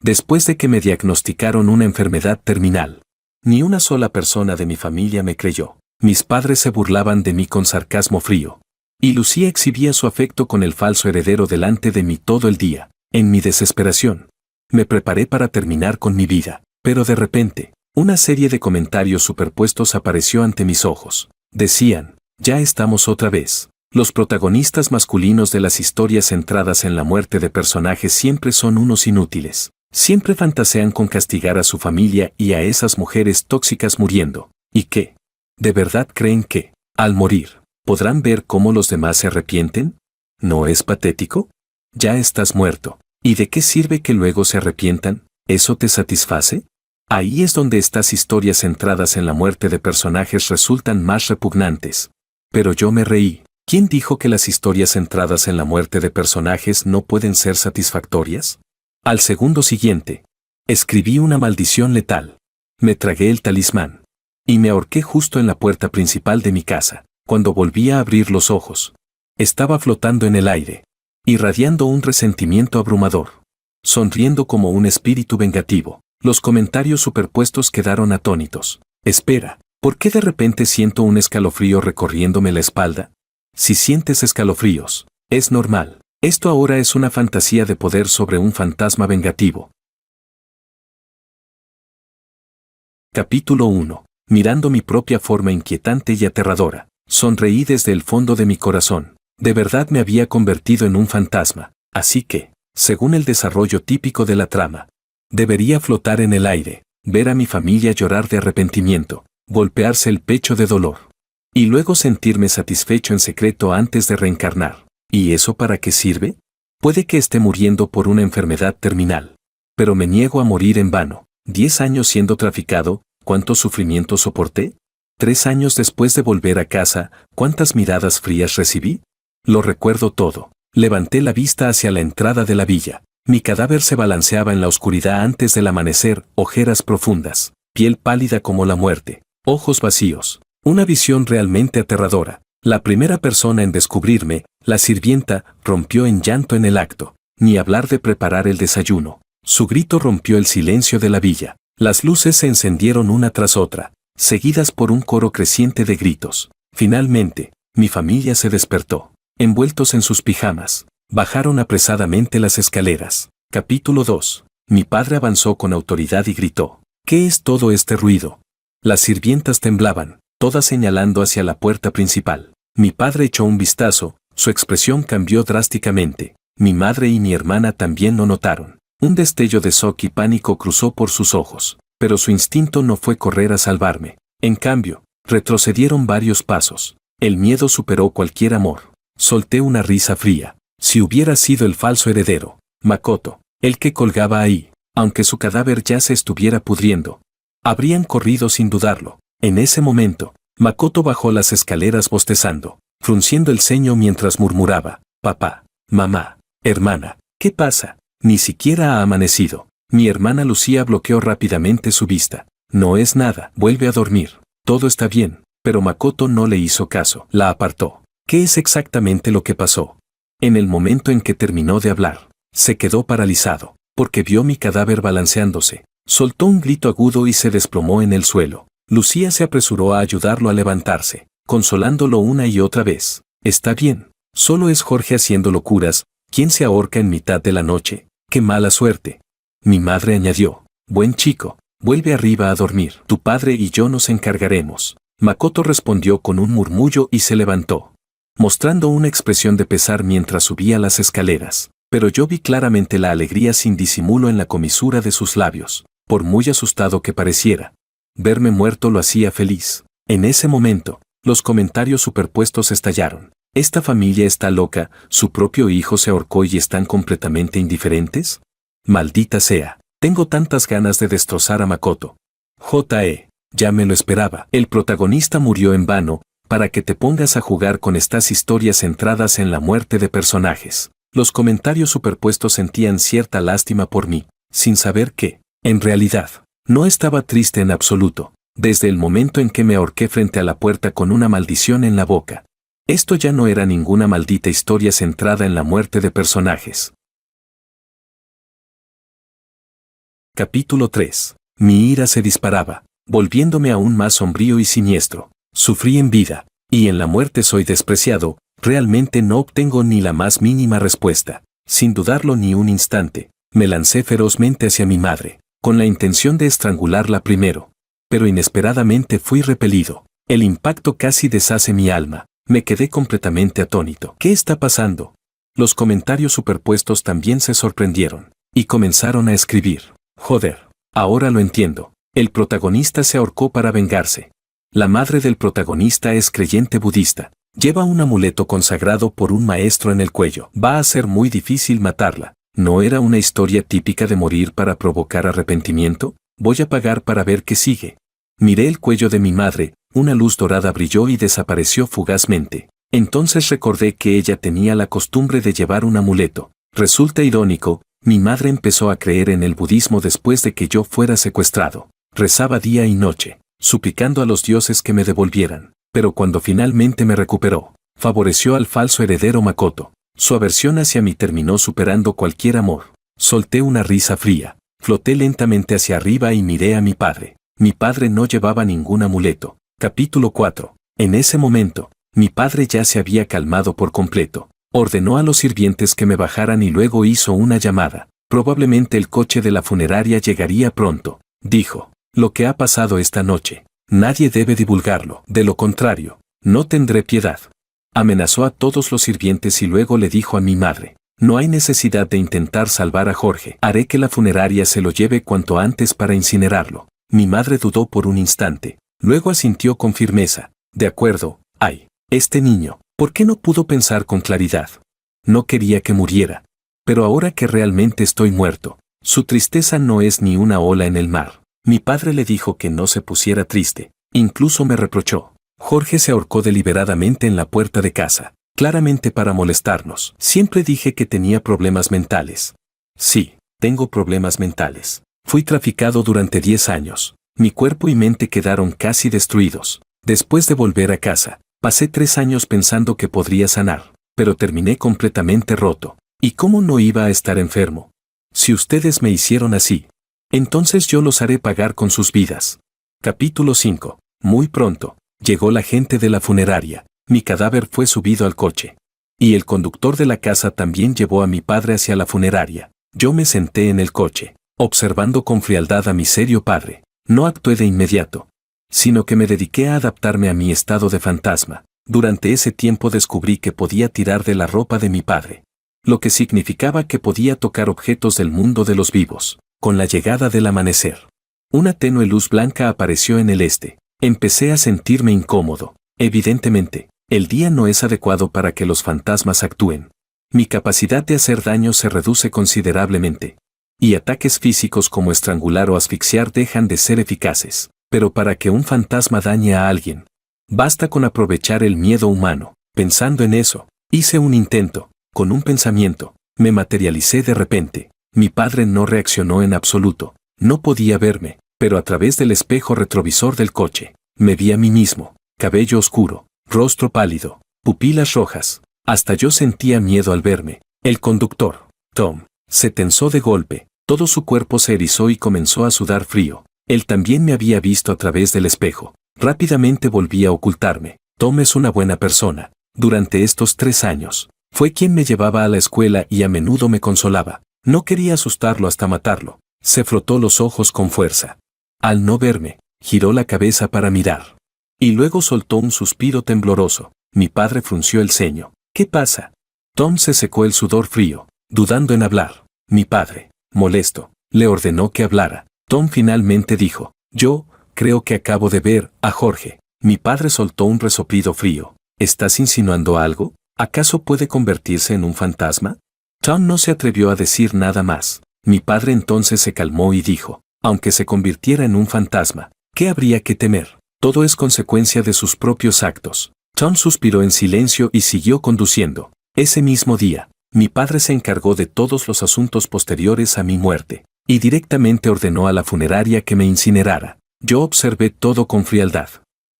después de que me diagnosticaron una enfermedad terminal. Ni una sola persona de mi familia me creyó. Mis padres se burlaban de mí con sarcasmo frío. Y Lucía exhibía su afecto con el falso heredero delante de mí todo el día. En mi desesperación, me preparé para terminar con mi vida. Pero de repente, una serie de comentarios superpuestos apareció ante mis ojos. Decían, ya estamos otra vez. Los protagonistas masculinos de las historias centradas en la muerte de personajes siempre son unos inútiles. Siempre fantasean con castigar a su familia y a esas mujeres tóxicas muriendo. ¿Y qué? ¿De verdad creen que, al morir, podrán ver cómo los demás se arrepienten? ¿No es patético? Ya estás muerto. ¿Y de qué sirve que luego se arrepientan? ¿Eso te satisface? Ahí es donde estas historias centradas en la muerte de personajes resultan más repugnantes. Pero yo me reí. ¿Quién dijo que las historias centradas en la muerte de personajes no pueden ser satisfactorias? Al segundo siguiente, escribí una maldición letal. Me tragué el talismán. Y me ahorqué justo en la puerta principal de mi casa. Cuando volví a abrir los ojos, estaba flotando en el aire, irradiando un resentimiento abrumador, sonriendo como un espíritu vengativo. Los comentarios superpuestos quedaron atónitos. Espera, ¿por qué de repente siento un escalofrío recorriéndome la espalda? Si sientes escalofríos, es normal. Esto ahora es una fantasía de poder sobre un fantasma vengativo. Capítulo 1. Mirando mi propia forma inquietante y aterradora, sonreí desde el fondo de mi corazón. De verdad me había convertido en un fantasma, así que, según el desarrollo típico de la trama, debería flotar en el aire, ver a mi familia llorar de arrepentimiento, golpearse el pecho de dolor, y luego sentirme satisfecho en secreto antes de reencarnar. ¿Y eso para qué sirve? Puede que esté muriendo por una enfermedad terminal, pero me niego a morir en vano. 10 años siendo traficado, ¿cuánto sufrimiento soporté? 3 años después de volver a casa, ¿cuántas miradas frías recibí? Lo recuerdo todo. Levanté la vista hacia la entrada de la villa. Mi cadáver se balanceaba en la oscuridad antes del amanecer, ojeras profundas, piel pálida como la muerte, ojos vacíos. Una visión realmente aterradora. La primera persona en descubrirme, la sirvienta, rompió en llanto en el acto. Ni hablar de preparar el desayuno. Su grito rompió el silencio de la villa. Las luces se encendieron una tras otra, seguidas por un coro creciente de gritos. Finalmente, mi familia se despertó. Envueltos en sus pijamas, bajaron apresadamente las escaleras. Capítulo 2. Mi padre avanzó con autoridad y gritó. ¿Qué es todo este ruido? Las sirvientas temblaban, todas señalando hacia la puerta principal. Mi padre echó un vistazo, su expresión cambió drásticamente. Mi madre y mi hermana también lo notaron. Un destello de shock y pánico cruzó por sus ojos, pero su instinto no fue correr a salvarme. En cambio, retrocedieron varios pasos. El miedo superó cualquier amor. Solté una risa fría. Si hubiera sido el falso heredero, Makoto, el que colgaba ahí, aunque su cadáver ya se estuviera pudriendo, habrían corrido sin dudarlo. En ese momento, Makoto bajó las escaleras bostezando, frunciendo el ceño mientras murmuraba, papá, mamá, hermana, ¿qué pasa? Ni siquiera ha amanecido. Mi hermana Lucía bloqueó rápidamente su vista. No es nada, vuelve a dormir. Todo está bien, pero Makoto no le hizo caso. La apartó. ¿Qué es exactamente lo que pasó? En el momento en que terminó de hablar, se quedó paralizado, porque vio mi cadáver balanceándose. Soltó un grito agudo y se desplomó en el suelo. Lucía se apresuró a ayudarlo a levantarse, consolándolo una y otra vez. Está bien, solo es Jorge haciendo locuras. ¿Quién se ahorca en mitad de la noche? ¡Qué mala suerte! Mi madre añadió. Buen chico, vuelve arriba a dormir. Tu padre y yo nos encargaremos. Makoto respondió con un murmullo y se levantó, mostrando una expresión de pesar mientras subía las escaleras. Pero yo vi claramente la alegría sin disimulo en la comisura de sus labios, por muy asustado que pareciera. Verme muerto lo hacía feliz. En ese momento, los comentarios superpuestos estallaron. ¿Esta familia está loca? ¿Su propio hijo se ahorcó y están completamente indiferentes? Maldita sea, tengo tantas ganas de destrozar a Makoto. Ya me lo esperaba. El protagonista murió en vano, para que te pongas a jugar con estas historias centradas en la muerte de personajes. Los comentarios superpuestos sentían cierta lástima por mí, sin saber que, en realidad, no estaba triste en absoluto, desde el momento en que me ahorqué frente a la puerta con una maldición en la boca. Esto ya no era ninguna maldita historia centrada en la muerte de personajes. Capítulo 3. Mi ira se disparaba, volviéndome aún más sombrío y siniestro. Sufrí en vida, y en la muerte soy despreciado. Realmente no obtengo ni la más mínima respuesta. Sin dudarlo ni un instante, me lancé ferozmente hacia mi madre, con la intención de estrangularla primero. Pero inesperadamente fui repelido. El impacto casi deshace mi alma. Me quedé completamente atónito. ¿Qué está pasando? Los comentarios superpuestos también se sorprendieron, y comenzaron a escribir. Joder, ahora lo entiendo. El protagonista se ahorcó para vengarse. La madre del protagonista es creyente budista. Lleva un amuleto consagrado por un maestro en el cuello. Va a ser muy difícil matarla. ¿No era una historia típica de morir para provocar arrepentimiento? Voy a pagar para ver qué sigue. Miré el cuello de mi madre, una luz dorada brilló y desapareció fugazmente. Entonces recordé que ella tenía la costumbre de llevar un amuleto. Resulta irónico, mi madre empezó a creer en el budismo después de que yo fuera secuestrado. Rezaba día y noche, suplicando a los dioses que me devolvieran. Pero cuando finalmente me recuperó, favoreció al falso heredero Makoto. Su aversión hacia mí terminó superando cualquier amor. Solté una risa fría, floté lentamente hacia arriba y miré a mi padre. Mi padre no llevaba ningún amuleto. Capítulo 4. En ese momento, mi padre ya se había calmado por completo. Ordenó a los sirvientes que me bajaran y luego hizo una llamada. Probablemente el coche de la funeraria llegaría pronto. Dijo, lo que ha pasado esta noche. Nadie debe divulgarlo. De lo contrario, no tendré piedad. Amenazó a todos los sirvientes y luego le dijo a mi madre, no hay necesidad de intentar salvar a Jorge. Haré que la funeraria se lo lleve cuanto antes para incinerarlo. Mi madre dudó por un instante. Luego asintió con firmeza. De acuerdo, ay, este niño, ¿por qué no pudo pensar con claridad? No quería que muriera. Pero ahora que realmente estoy muerto, su tristeza no es ni una ola en el mar. Mi padre le dijo que no se pusiera triste. Incluso me reprochó. Jorge se ahorcó deliberadamente en la puerta de casa, claramente para molestarnos. Siempre dije que tenía problemas mentales. Sí, tengo problemas mentales. Fui traficado durante 10 años. Mi cuerpo y mente quedaron casi destruidos. Después de volver a casa, pasé 3 años pensando que podría sanar, pero terminé completamente roto. ¿Y cómo no iba a estar enfermo? Si ustedes me hicieron así, entonces yo los haré pagar con sus vidas. Capítulo 5. Muy pronto, llegó la gente de la funeraria. Mi cadáver fue subido al coche. Y el conductor de la casa también llevó a mi padre hacia la funeraria. Yo me senté en el coche, observando con frialdad a mi serio padre. No actué de inmediato, sino que me dediqué a adaptarme a mi estado de fantasma. Durante ese tiempo descubrí que podía tirar de la ropa de mi padre, lo que significaba que podía tocar objetos del mundo de los vivos. Con la llegada del amanecer, una tenue luz blanca apareció en el este. Empecé a sentirme incómodo. Evidentemente, el día no es adecuado para que los fantasmas actúen. Mi capacidad de hacer daño se reduce considerablemente. Y ataques físicos como estrangular o asfixiar dejan de ser eficaces. Pero para que un fantasma dañe a alguien, basta con aprovechar el miedo humano. Pensando en eso, hice un intento. Con un pensamiento, me materialicé de repente. Mi padre no reaccionó en absoluto. No podía verme, pero a través del espejo retrovisor del coche, me vi a mí mismo. Cabello oscuro, rostro pálido, pupilas rojas. Hasta yo sentía miedo al verme. El conductor, Tom, se tensó de golpe. Todo su cuerpo se erizó y comenzó a sudar frío. Él también me había visto a través del espejo. Rápidamente volví a ocultarme. Tom es una buena persona. Durante estos 3 años, fue quien me llevaba a la escuela y a menudo me consolaba. No quería asustarlo hasta matarlo. Se frotó los ojos con fuerza. Al no verme, giró la cabeza para mirar. Y luego soltó un suspiro tembloroso. Mi padre frunció el ceño. ¿Qué pasa? Tom se secó el sudor frío, dudando en hablar. Mi padre, molesto, le ordenó que hablara. Tom finalmente dijo, yo creo que acabo de ver a Jorge. Mi padre soltó un resoplido frío. ¿Estás insinuando algo? ¿Acaso puede convertirse en un fantasma? Tom no se atrevió a decir nada más. Mi padre entonces se calmó y dijo, aunque se convirtiera en un fantasma, ¿qué habría que temer? Todo es consecuencia de sus propios actos. Tom suspiró en silencio y siguió conduciendo. Ese mismo día, mi padre se encargó de todos los asuntos posteriores a mi muerte, y directamente ordenó a la funeraria que me incinerara. Yo observé todo con frialdad.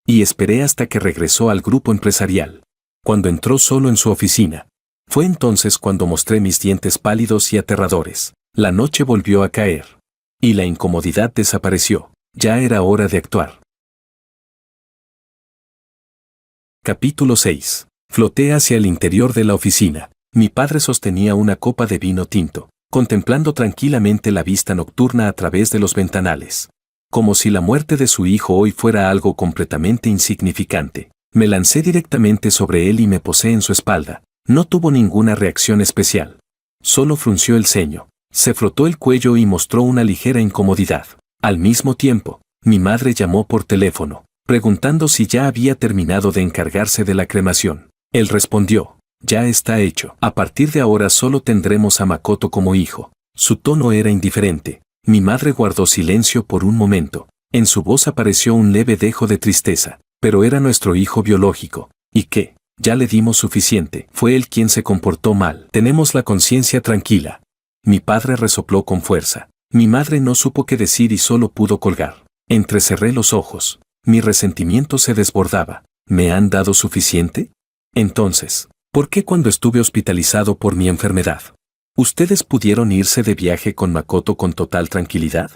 Y esperé hasta que regresó al grupo empresarial. Cuando entró solo en su oficina, fue entonces cuando mostré mis dientes pálidos y aterradores. La noche volvió a caer. y la incomodidad desapareció. Ya era hora de actuar. Capítulo 6. Floté hacia el interior de la oficina. Mi padre sostenía una copa de vino tinto, contemplando tranquilamente la vista nocturna a través de los ventanales. Como si la muerte de su hijo hoy fuera algo completamente insignificante, me lancé directamente sobre él y me posé en su espalda. No tuvo ninguna reacción especial. Solo frunció el ceño, se frotó el cuello y mostró una ligera incomodidad. Al mismo tiempo, mi madre llamó por teléfono, preguntando si ya había terminado de encargarse de la cremación. Él respondió: ya está hecho. A partir de ahora solo tendremos a Makoto como hijo. Su tono era indiferente. Mi madre guardó silencio por un momento. En su voz apareció un leve dejo de tristeza. Pero era nuestro hijo biológico. ¿Y qué? Ya le dimos suficiente. Fue él quien se comportó mal. Tenemos la conciencia tranquila. Mi padre resopló con fuerza. Mi madre no supo qué decir y solo pudo colgar. Entrecerré los ojos. Mi resentimiento se desbordaba. ¿Me han dado suficiente? Entonces, ¿por qué cuando estuve hospitalizado por mi enfermedad, ustedes pudieron irse de viaje con Makoto con total tranquilidad?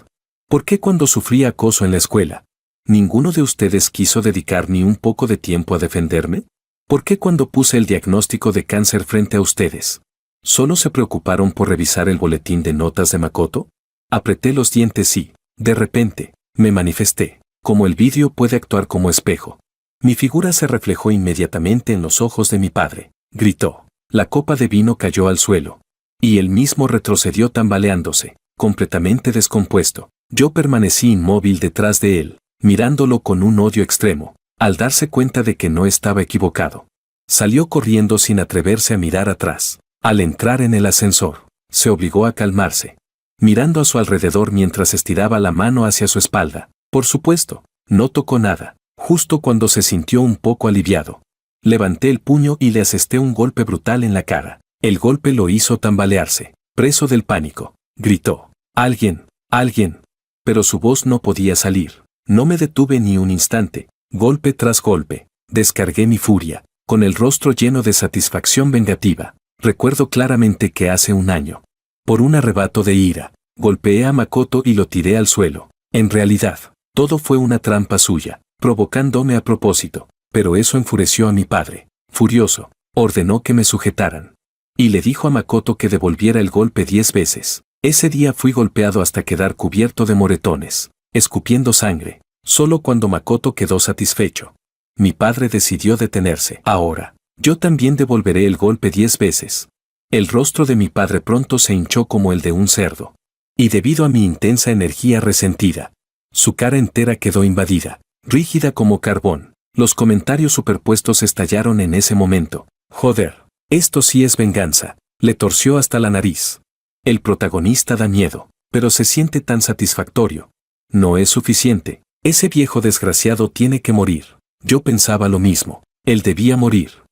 ¿Por qué cuando sufrí acoso en la escuela, ninguno de ustedes quiso dedicar ni un poco de tiempo a defenderme? ¿Por qué cuando puse el diagnóstico de cáncer frente a ustedes, solo se preocuparon por revisar el boletín de notas de Makoto? Apreté los dientes y, de repente, me manifesté. Como el vidrio puede actuar como espejo. Mi figura se reflejó inmediatamente en los ojos de mi padre. Gritó. La copa de vino cayó al suelo. Y él mismo retrocedió tambaleándose, completamente descompuesto. Yo permanecí inmóvil detrás de él, mirándolo con un odio extremo, al darse cuenta de que no estaba equivocado. Salió corriendo sin atreverse a mirar atrás. Al entrar en el ascensor, se obligó a calmarse, mirando a su alrededor mientras estiraba la mano hacia su espalda. Por supuesto, no tocó nada. Justo cuando se sintió un poco aliviado, levanté el puño y le asesté un golpe brutal en la cara. El golpe lo hizo tambalearse. Preso del pánico, gritó: «¡Alguien! ¡Alguien!». Pero su voz no podía salir. No me detuve ni un instante. Golpe tras golpe, descargué mi furia, con el rostro lleno de satisfacción vengativa. Recuerdo claramente que hace un año, por un arrebato de ira, golpeé a Makoto y lo tiré al suelo. En realidad, todo fue una trampa suya, provocándome a propósito, pero eso enfureció a mi padre. Furioso, ordenó que me sujetaran. Y le dijo a Makoto que devolviera el golpe 10 veces. Ese día fui golpeado hasta quedar cubierto de moretones, escupiendo sangre. Solo cuando Makoto quedó satisfecho, mi padre decidió detenerse. Ahora, yo también devolveré el golpe 10 veces. El rostro de mi padre pronto se hinchó como el de un cerdo. Y debido a mi intensa energía resentida, su cara entera quedó invadida, rígida como carbón. Los comentarios superpuestos estallaron en ese momento. Joder, esto sí es venganza. Le torció hasta la nariz. El protagonista da miedo, pero se siente tan satisfactorio. No es suficiente. Ese viejo desgraciado tiene que morir. Yo pensaba lo mismo. Él debía morir.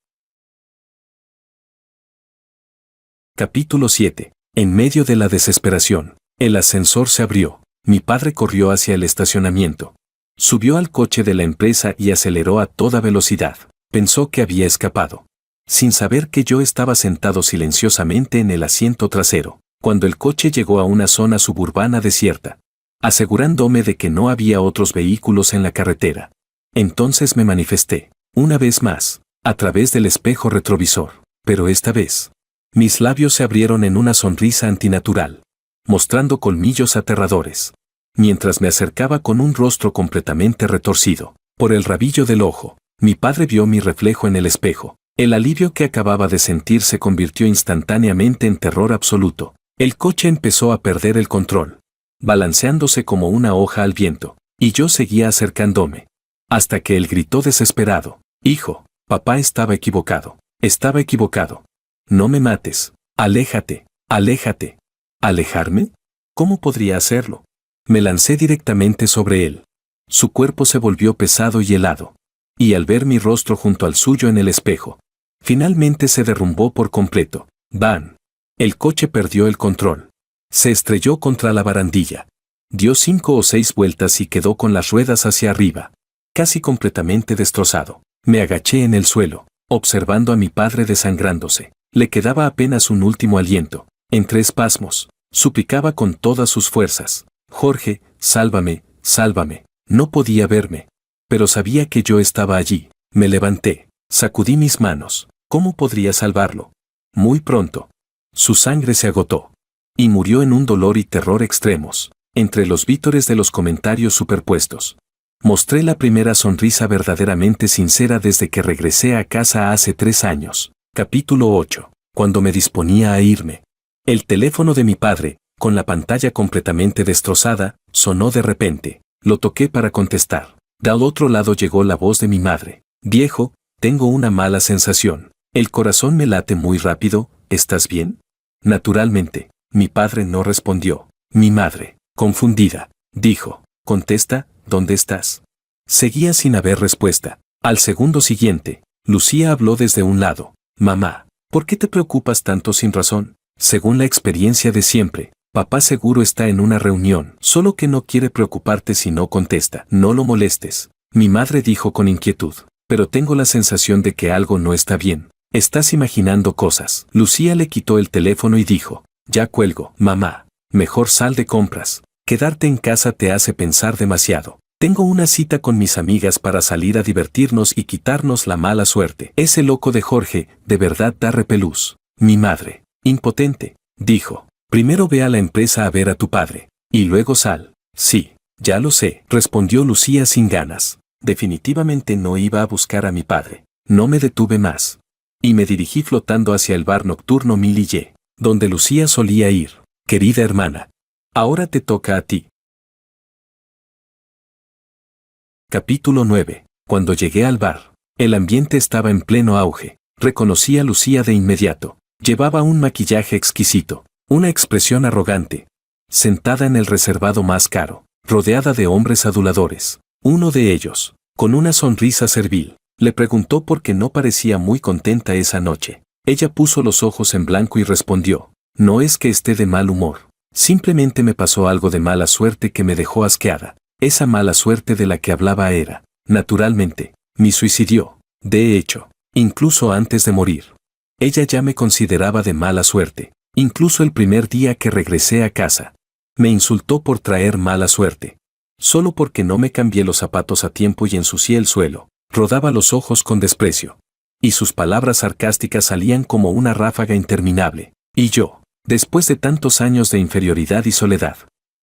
Capítulo 7. En medio de la desesperación, el ascensor se abrió. Mi padre corrió hacia el estacionamiento. Subió al coche de la empresa y aceleró a toda velocidad. Pensó que había escapado, sin saber que yo estaba sentado silenciosamente en el asiento trasero, cuando el coche llegó a una zona suburbana desierta, asegurándome de que no había otros vehículos en la carretera. Entonces me manifesté, una vez más, a través del espejo retrovisor, pero esta vez, mis labios se abrieron en una sonrisa antinatural, mostrando colmillos aterradores, mientras me acercaba con un rostro completamente retorcido. Por el rabillo del ojo, mi padre vio mi reflejo en el espejo. El alivio que acababa de sentir se convirtió instantáneamente en terror absoluto. El coche empezó a perder el control, balanceándose como una hoja al viento, y yo seguía acercándome, hasta que él gritó desesperado: «Hijo, papá estaba equivocado. Estaba equivocado. No me mates. Aléjate, aléjate». ¿Alejarme? ¿Cómo podría hacerlo? Me lancé directamente sobre él. Su cuerpo se volvió pesado y helado, y al ver mi rostro junto al suyo en el espejo, finalmente se derrumbó por completo. ¡Bam! El coche perdió el control. Se estrelló contra la barandilla. Dio 5 o 6 vueltas y quedó con las ruedas hacia arriba, casi completamente destrozado. Me agaché en el suelo, observando a mi padre desangrándose. Le quedaba apenas un último aliento. Entre espasmos, suplicaba con todas sus fuerzas: Jorge, sálvame, sálvame. No podía verme. Pero sabía que yo estaba allí. Me levanté, sacudí mis manos. ¿Cómo podría salvarlo? Muy pronto. Su sangre se agotó. Y murió en un dolor y terror extremos, entre los vítores de los comentarios superpuestos. Mostré la primera sonrisa verdaderamente sincera desde que regresé a casa hace 3 años. Capítulo 8. Cuando me disponía a irme. El teléfono de mi padre, con la pantalla completamente destrozada, sonó de repente. Lo toqué para contestar. Del otro lado llegó la voz de mi madre. Viejo, tengo una mala sensación. El corazón me late muy rápido, ¿estás bien? Naturalmente, mi padre no respondió. Mi madre, confundida, dijo, contesta, ¿dónde estás? Seguía sin haber respuesta. Al segundo siguiente, Lucía habló desde un lado. Mamá, ¿por qué te preocupas tanto sin razón? Según la experiencia de siempre, papá seguro está en una reunión, solo que no quiere preocuparte si no contesta. No lo molestes. Mi madre dijo con inquietud, pero tengo la sensación de que algo no está bien. Estás imaginando cosas. Lucía le quitó el teléfono y dijo, ya cuelgo. Mamá, mejor sal de compras. Quedarte en casa te hace pensar demasiado. Tengo una cita con mis amigas para salir a divertirnos y quitarnos la mala suerte. Ese loco de Jorge, de verdad da repelús. Mi madre, impotente, dijo, primero ve a la empresa a ver a tu padre, y luego sal. Sí, ya lo sé, respondió Lucía sin ganas. Definitivamente no iba a buscar a mi padre. No me detuve más. Y me dirigí flotando hacia el bar nocturno Millie, donde Lucía solía ir. Querida hermana, ahora te toca a ti. Capítulo 9. Cuando llegué al bar, el ambiente estaba en pleno auge. Reconocí a Lucía de inmediato. Llevaba un maquillaje exquisito, una expresión arrogante. Sentada en el reservado más caro, rodeada de hombres aduladores. Uno de ellos, con una sonrisa servil, le preguntó por qué no parecía muy contenta esa noche. Ella puso los ojos en blanco y respondió, no es que esté de mal humor. Simplemente me pasó algo de mala suerte que me dejó asqueada. Esa mala suerte de la que hablaba era, naturalmente, mi suicidio. De hecho, incluso antes de morir. Ella ya me consideraba de mala suerte, incluso el primer día que regresé a casa. Me insultó por traer mala suerte. Solo porque no me cambié los zapatos a tiempo y ensucié el suelo. Rodaba los ojos con desprecio. Y sus palabras sarcásticas salían como una ráfaga interminable. Y yo, después de tantos años de inferioridad y soledad,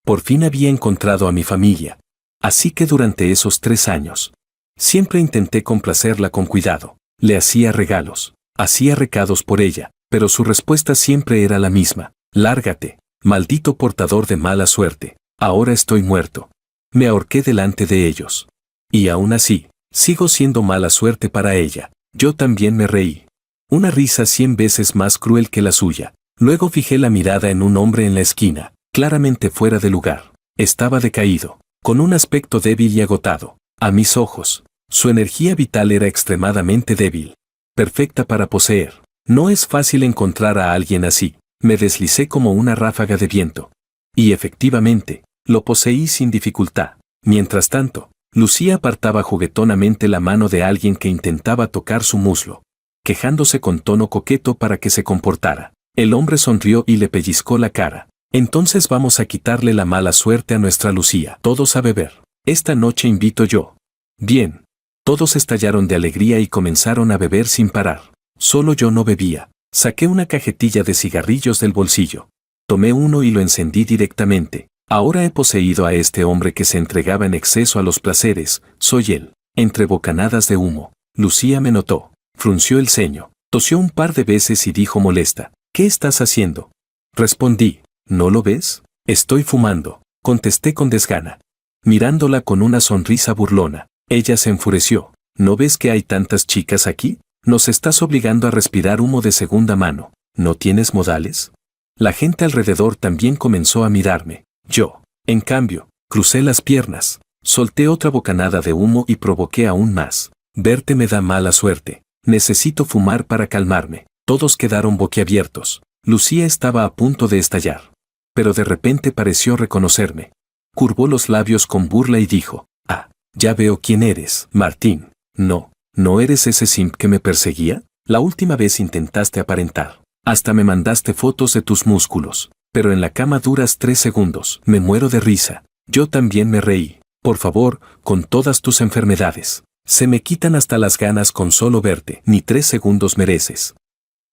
por fin había encontrado a mi familia. Así que durante esos 3 años, siempre intenté complacerla con cuidado. Le hacía regalos, hacía recados por ella, pero su respuesta siempre era la misma. Lárgate, maldito portador de mala suerte. Ahora estoy muerto. Me ahorqué delante de ellos. Y aún así, sigo siendo mala suerte para ella. Yo también me reí. Una risa 100 veces más cruel que la suya. Luego fijé la mirada en un hombre en la esquina, claramente fuera de lugar. Estaba decaído, con un aspecto débil y agotado. A mis ojos, su energía vital era extremadamente débil. Perfecta para poseer. No es fácil encontrar a alguien así. Me deslicé como una ráfaga de viento. Y efectivamente, lo poseí sin dificultad. Mientras tanto, Lucía apartaba juguetonamente la mano de alguien que intentaba tocar su muslo, quejándose con tono coqueto para que se comportara. El hombre sonrió y le pellizcó la cara. Entonces vamos a quitarle la mala suerte a nuestra Lucía. Todos a beber. Esta noche invito yo. Bien. Todos estallaron de alegría y comenzaron a beber sin parar. Solo yo no bebía. Saqué una cajetilla de cigarrillos del bolsillo. Tomé uno y lo encendí directamente. Ahora he poseído a este hombre que se entregaba en exceso a los placeres. Soy él. Entre bocanadas de humo, Lucía me notó. Frunció el ceño. Tosió un par de veces y dijo molesta. ¿Qué estás haciendo? Respondí. ¿No lo ves? Estoy fumando. Contesté con desgana. Mirándola con una sonrisa burlona. Ella se enfureció. ¿No ves que hay tantas chicas aquí? Nos estás obligando a respirar humo de segunda mano. ¿No tienes modales? La gente alrededor también comenzó a mirarme. Yo, en cambio, crucé las piernas, solté otra bocanada de humo y provoqué aún más. Verte me da mala suerte. Necesito fumar para calmarme. Todos quedaron boquiabiertos. Lucía estaba a punto de estallar. Pero de repente pareció reconocerme. Curvó los labios con burla y dijo, ah, ya veo quién eres, Martín. No, ¿no eres ese simp que me perseguía? La última vez intentaste aparentar. Hasta me mandaste fotos de tus músculos. pero en la cama duras 3 segundos. Me muero de risa. Yo también me reí. Por favor, con todas tus enfermedades. Se me quitan hasta las ganas con solo verte. Ni 3 segundos mereces.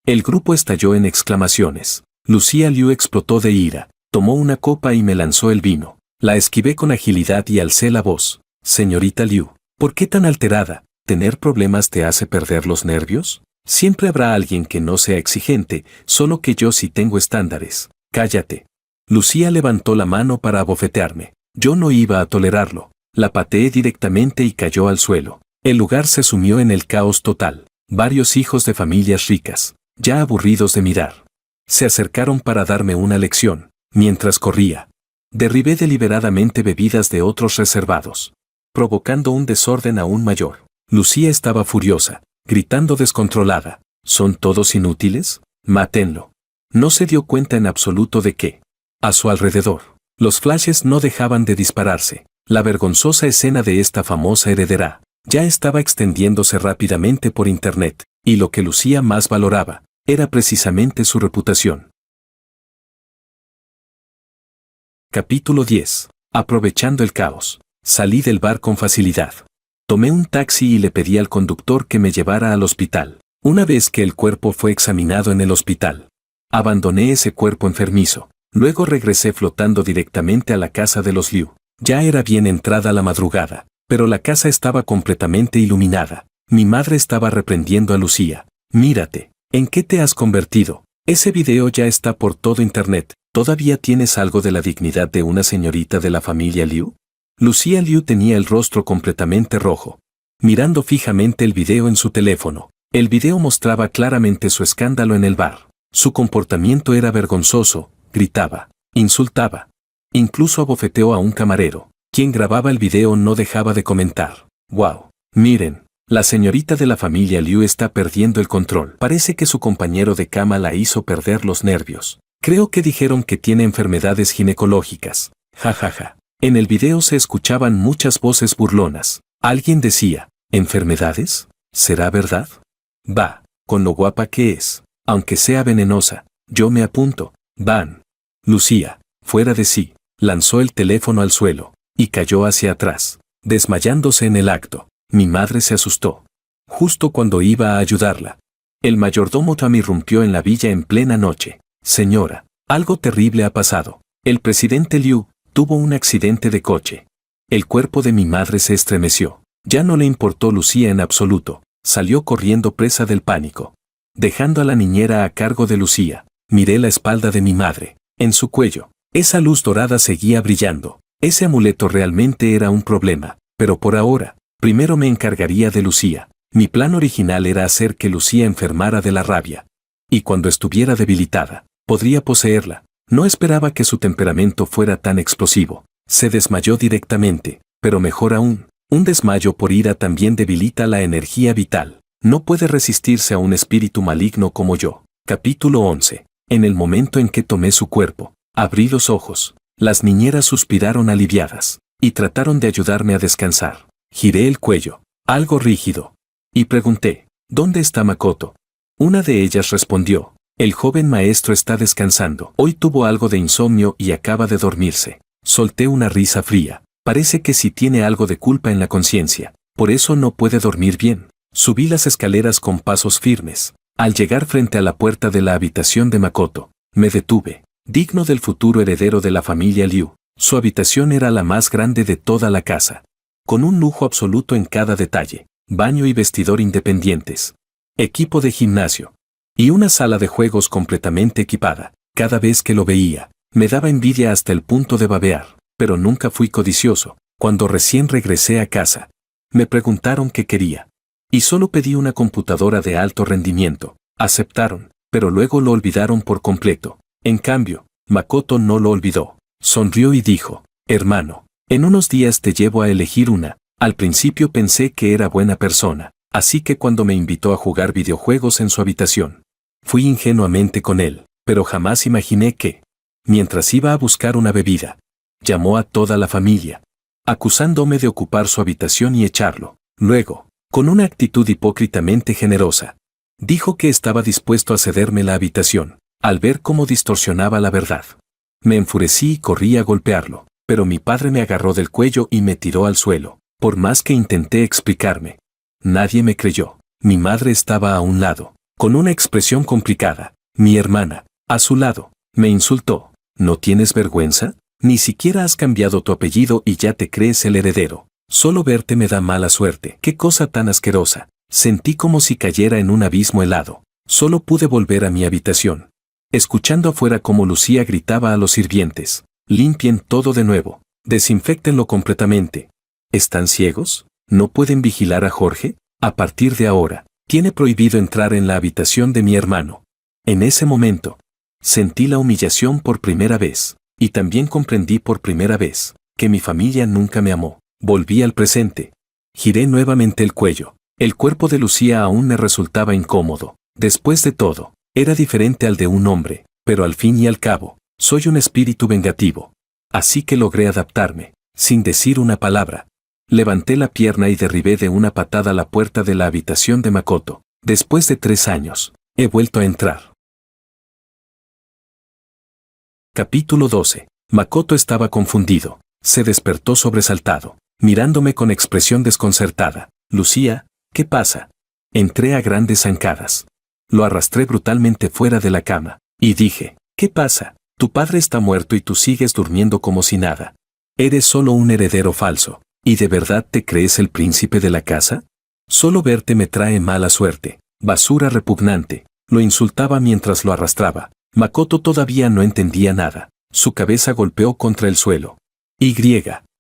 El grupo estalló en exclamaciones. Lucía Liu explotó de ira. Tomó una copa y me lanzó el vino. La esquivé con agilidad y alcé la voz. Señorita Liu, ¿por qué tan alterada? ¿Tener problemas te hace perder los nervios? Siempre habrá alguien que no sea exigente, solo que yo sí tengo estándares. Cállate. Lucía levantó la mano para abofetearme. Yo no iba a tolerarlo. La pateé directamente y cayó al suelo. El lugar se sumió en el caos total. Varios hijos de familias ricas, ya aburridos de mirar, se acercaron para darme una lección. Mientras corría, derribé deliberadamente bebidas de otros reservados, provocando un desorden aún mayor. Lucía estaba furiosa, gritando descontrolada. ¿Son todos inútiles? Mátenlo. No se dio cuenta en absoluto de que, a su alrededor, los flashes no dejaban de dispararse. La vergonzosa escena de esta famosa heredera ya estaba extendiéndose rápidamente por internet, y lo que Lucía más valoraba era precisamente su reputación. Capítulo 10. Aprovechando el caos, salí del bar con facilidad. Tomé un taxi y le pedí al conductor que me llevara al hospital. Una vez que el cuerpo fue examinado en el hospital, abandoné ese cuerpo enfermizo. Luego regresé flotando directamente a la casa de los Liu. Ya era bien entrada la madrugada, pero la casa estaba completamente iluminada. Mi madre estaba reprendiendo a Lucía. Mírate, ¿en qué te has convertido? Ese video ya está por todo internet. ¿Todavía tienes algo de la dignidad de una señorita de la familia Liu? Lucía Liu tenía el rostro completamente rojo, mirando fijamente el video en su teléfono. El video mostraba claramente su escándalo en el bar. Su comportamiento era vergonzoso, gritaba, insultaba. Incluso abofeteó a un camarero. Quien grababa el video no dejaba de comentar. «Wow, miren, la señorita de la familia Liu está perdiendo el control. Parece que su compañero de cama la hizo perder los nervios. Creo que dijeron que tiene enfermedades ginecológicas. Ja ja ja». En el video se escuchaban muchas voces burlonas. Alguien decía, ¿enfermedades? ¿Será verdad? Va, con lo guapa que es. Aunque sea venenosa, yo me apunto. Van. Lucía, fuera de sí, lanzó el teléfono al suelo y cayó hacia atrás, desmayándose en el acto. Mi madre se asustó. Justo cuando iba a ayudarla, el mayordomo Tami irrumpió en la villa en plena noche. Señora, algo terrible ha pasado. El presidente Liu tuvo un accidente de coche. El cuerpo de mi madre se estremeció. Ya no le importó Lucía en absoluto. Salió corriendo presa del pánico, dejando a la niñera a cargo de Lucía. Miré la espalda de mi madre. En su cuello, esa luz dorada seguía brillando. Ese amuleto realmente era un problema, pero por ahora, primero me encargaría de Lucía. Mi plan original era hacer que Lucía enfermara de la rabia. Y cuando estuviera debilitada, podría poseerla. No esperaba que su temperamento fuera tan explosivo. Se desmayó directamente, pero mejor aún, un desmayo por ira también debilita la energía vital. No puede resistirse a un espíritu maligno como yo. Capítulo 11. En el momento en que tomé su cuerpo, abrí los ojos. Las niñeras suspiraron aliviadas y trataron de ayudarme a descansar. Giré el cuello, algo rígido, y pregunté, ¿dónde está Makoto? Una de ellas respondió, el joven maestro está descansando. Hoy tuvo algo de insomnio y acaba de dormirse. Solté una risa fría. Parece que sí tiene algo de culpa en la conciencia. Por eso no puede dormir bien. Subí las escaleras con pasos firmes. Al llegar frente a la puerta de la habitación de Makoto, me detuve. Digno del futuro heredero de la familia Liu, su habitación era la más grande de toda la casa, con un lujo absoluto en cada detalle, baño y vestidor independientes, equipo de gimnasio, y una sala de juegos completamente equipada. Cada vez que lo veía, me daba envidia hasta el punto de babear, pero nunca fui codicioso. Cuando recién regresé a casa, me preguntaron qué quería, y solo pedí una computadora de alto rendimiento. Aceptaron, pero luego lo olvidaron por completo. En cambio, Makoto no lo olvidó. Sonrió y dijo, hermano, en unos días te llevo a elegir una. Al principio pensé que era buena persona, así que cuando me invitó a jugar videojuegos en su habitación, fui ingenuamente con él, pero jamás imaginé que, mientras iba a buscar una bebida, llamó a toda la familia, acusándome de ocupar su habitación y echarlo. Luego, con una actitud hipócritamente generosa, dijo que estaba dispuesto a cederme la habitación. Al ver cómo distorsionaba la verdad, Me enfurecí y corrí a golpearlo, pero mi padre me agarró del cuello y me tiró al suelo. Por más que intenté explicarme, nadie me creyó. Mi madre estaba a un lado, con una expresión complicada. Mi hermana, a su lado, me insultó. ¿No tienes vergüenza? Ni siquiera has cambiado tu apellido y ya te crees el heredero. Solo verte me da mala suerte. ¡Qué cosa tan asquerosa! Sentí como si cayera en un abismo helado. Solo pude volver a mi habitación, escuchando afuera como Lucía gritaba a los sirvientes: limpien todo de nuevo, desinféctenlo completamente. ¿Están ciegos? ¿No pueden vigilar a Jorge? A partir de ahora, tiene prohibido entrar en la habitación de mi hermano. En ese momento, sentí la humillación por primera vez, y también comprendí por primera vez que mi familia nunca me amó. Volví al presente. Giré nuevamente el cuello. El cuerpo de Lucía aún me resultaba incómodo. Después de todo, era diferente al de un hombre, pero al fin y al cabo, soy un espíritu vengativo. Así que logré adaptarme, sin decir una palabra. Levanté la pierna y derribé de una patada la puerta de la habitación de Makoto. Después de 3 años, he vuelto a entrar. Capítulo 12. Makoto estaba confundido. Se despertó sobresaltado, mirándome con expresión desconcertada. Lucía, ¿qué pasa? Entré a grandes zancadas. Lo arrastré brutalmente fuera de la cama, y dije: ¿qué pasa? Tu padre está muerto y tú sigues durmiendo como si nada. Eres solo un heredero falso. ¿Y de verdad te crees el príncipe de la casa? Solo verte me trae mala suerte. Basura repugnante. Lo insultaba mientras lo arrastraba. Makoto todavía no entendía nada. Su cabeza golpeó contra el suelo.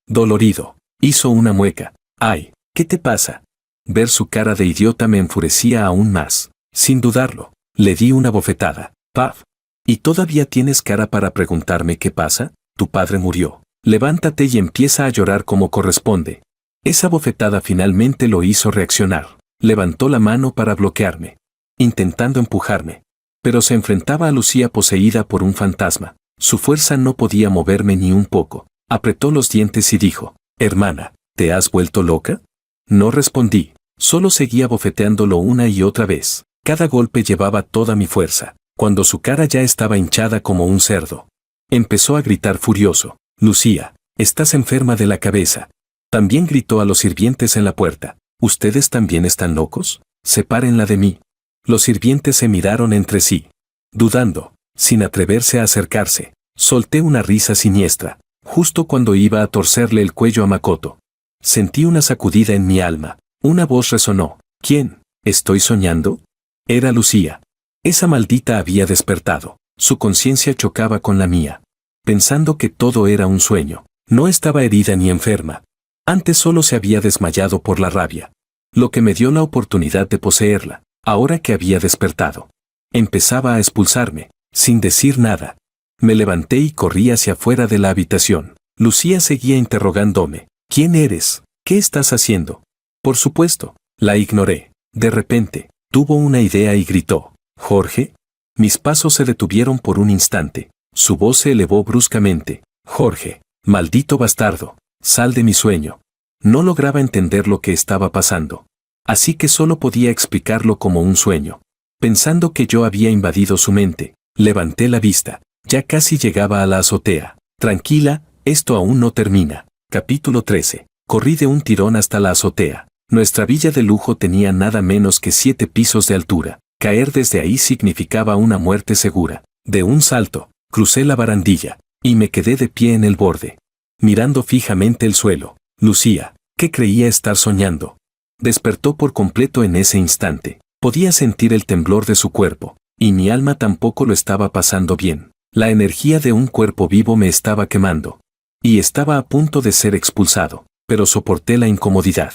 Dolorido. Hizo una mueca. ¡Ay! ¿Qué te pasa? Ver su cara de idiota me enfurecía aún más. Sin dudarlo, le di una bofetada. ¡Paf! ¿Y todavía tienes cara para preguntarme qué pasa? Tu padre murió. Levántate y empieza a llorar como corresponde. Esa bofetada finalmente lo hizo reaccionar. Levantó la mano para bloquearme, intentando empujarme. Pero se enfrentaba a Lucía poseída por un fantasma. Su fuerza no podía moverme ni un poco. Apretó los dientes y dijo: hermana, ¿te has vuelto loca? No respondí, solo seguía bofeteándolo una y otra vez. Cada golpe llevaba toda mi fuerza. Cuando su cara ya estaba hinchada como un cerdo, empezó a gritar furioso: Lucía, estás enferma de la cabeza. También gritó a los sirvientes en la puerta: ¿ustedes también están locos? Sepárenla de mí. Los sirvientes se miraron entre sí, dudando, sin atreverse a acercarse. Solté una risa siniestra, justo cuando iba a torcerle el cuello a Makoto. Sentí una sacudida en mi alma. Una voz resonó: ¿quién? ¿Estoy soñando? Era Lucía. Esa maldita había despertado. Su conciencia chocaba con la mía, pensando que todo era un sueño. No estaba herida ni enferma. Antes solo se había desmayado por la rabia, lo que me dio la oportunidad de poseerla. Ahora que había despertado, empezaba a expulsarme, sin decir nada. Me levanté y corrí hacia afuera de la habitación. Lucía seguía interrogándome: ¿quién eres? ¿Qué estás haciendo? Por supuesto, la ignoré. De repente, tuvo una idea y gritó: ¿Jorge? Mis pasos se detuvieron por un instante. Su voz se elevó bruscamente: Jorge, maldito bastardo, sal de mi sueño. No lograba entender lo que estaba pasando, así que solo podía explicarlo como un sueño. Pensando que yo había invadido su mente, levanté la vista. Ya casi llegaba a la azotea. Tranquila, esto aún no termina. Capítulo 13. Corrí de un tirón hasta la azotea. Nuestra villa de lujo tenía nada menos que 7 pisos de altura. Caer desde ahí significaba una muerte segura. De un salto, crucé la barandilla, y me quedé de pie en el borde, mirando fijamente el suelo. Lucía, que creía estar soñando, despertó por completo en ese instante. Podía sentir el temblor de su cuerpo, y mi alma tampoco lo estaba pasando bien. La energía de un cuerpo vivo me estaba quemando, y estaba a punto de ser expulsado, pero soporté la incomodidad.